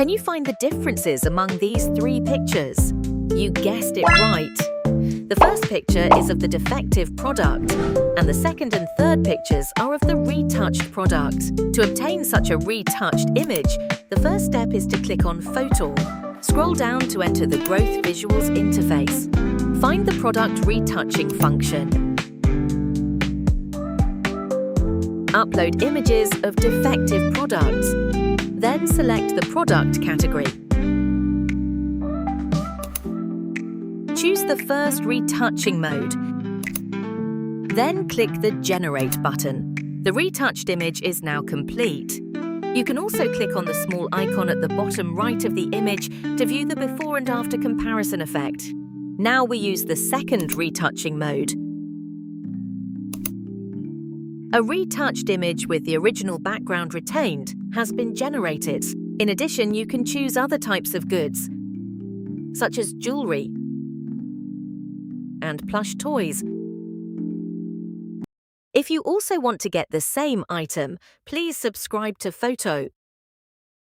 Can you find the differences among these three pictures? You guessed it right. The first picture is of the defective product, and the second and third pictures are of the retouched product. To obtain such a retouched image, the first step is to click on Fotor. Scroll down to enter the Growth Visuals interface. Find the Product Retouching function. Upload images of defective products. Then select the product category. Choose the first retouching mode. Then click the Generate button. The retouched image is now complete. You can also click on the small icon at the bottom right of the image to view the before and after comparison effect. Now we use the second retouching mode. A retouched image with the original background retained has been generated. In addition, you can choose other types of goods, such as jewelry and plush toys. If you also want to get the same item, please subscribe to Fotor.